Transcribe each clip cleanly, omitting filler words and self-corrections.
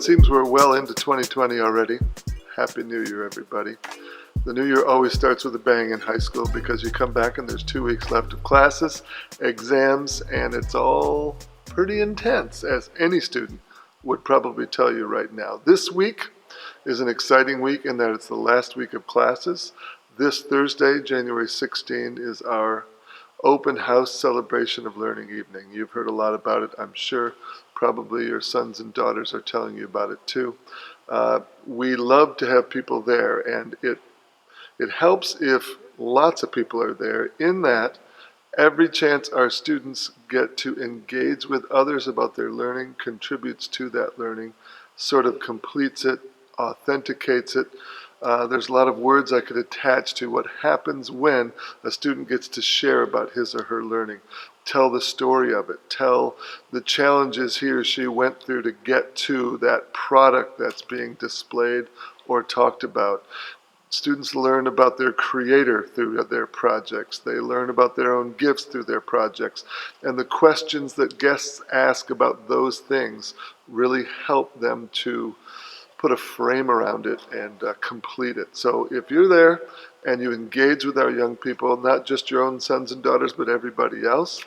it seems we're well into 2020 already. Happy New Year, everybody. The new year always starts with a bang in high school because you come back and there's 2 weeks left of classes, exams, and it's all pretty intense, as any student would probably tell you right now. This week is an exciting week in that it's the last week of classes. This Thursday, January 16, is our open house celebration of learning evening. You've heard a lot about it, I'm sure. Probably your sons and daughters are telling you about it too. We love to have people there, and it helps if lots of people are there, in that every chance our students get to engage with others about their learning contributes to that learning, sort of completes it, authenticates it. There's a lot of words I could attach to what happens when a student gets to share about his or her learning. Tell the story of it. Tell the challenges he or she went through to get to that product that's being displayed or talked about. Students learn about their creator through their projects. They learn about their own gifts through their projects. And the questions that guests ask about those things really help them to put a frame around it and complete it. So if you're there and you engage with our young people, not just your own sons and daughters, but everybody else,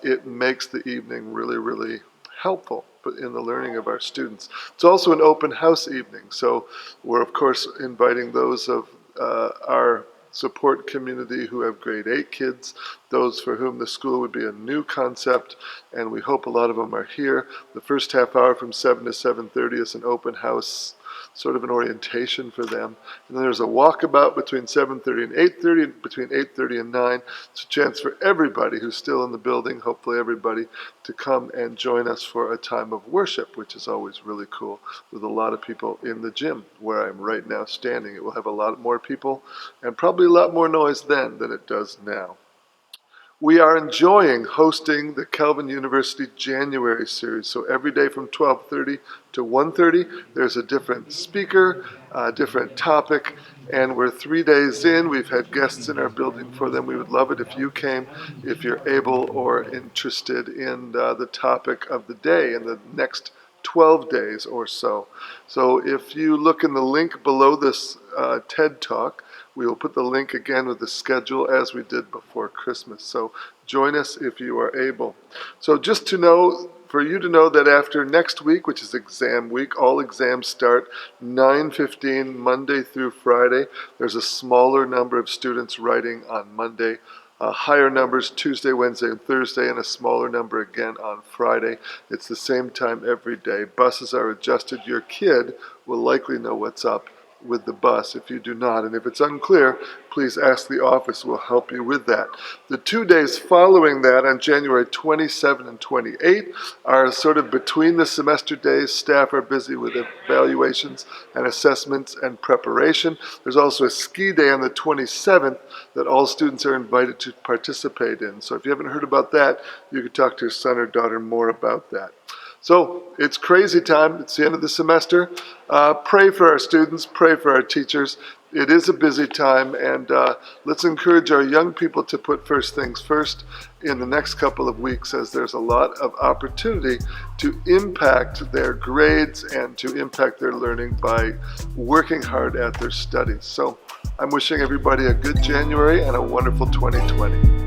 it makes the evening really, really helpful in the learning of our students. It's also an open house evening, so we're of course inviting those of our support community who have grade 8 kids, those for whom the school would be a new concept, and we hope a lot of them are here. The first half hour from 7 to 7:30 is an open house, sort of an orientation for them. And then there's a walkabout between 7:30 and 8:30, and between 8:30 and 9. It's a chance for everybody who's still in the building, hopefully everybody, to come and join us for a time of worship, which is always really cool, with a lot of people in the gym where I'm right now standing. It will have a lot more people and probably a lot more noise then than it does now. We are enjoying hosting the Calvin University January series. So every day from 12:30 to 1:30, there's a different speaker, a different topic, and we're 3 days in. We've had guests in our building for them. We would love it if you came, if you're able or interested in the topic of the day in the next 12 days or so. So if you look in the link below this TED Talk, we will put the link again with the schedule as we did before Christmas. So join us if you are able. So just to know, for you to know that after next week, which is exam week, all exams start 9:15 Monday through Friday. There's a smaller number of students writing on Monday, higher numbers Tuesday, Wednesday, and Thursday, and a smaller number again on Friday. It's the same time every day. Buses are adjusted. Your kid will likely know what's up with the bus if you do not. And if it's unclear, please ask the office. We'll help you with that. The 2 days following that, on January 27 and 28, are sort of between the semester days. Staff are busy with evaluations and assessments and preparation. There's also a ski day on the 27th that all students are invited to participate in. So if you haven't heard about that, you could talk to your son or daughter more about that. So it's crazy time. It's the end of the semester. Pray for our students, pray for our teachers. It is a busy time, and let's encourage our young people to put first things first in the next couple of weeks, as there's a lot of opportunity to impact their grades and to impact their learning by working hard at their studies. So I'm wishing everybody a good January and a wonderful 2020.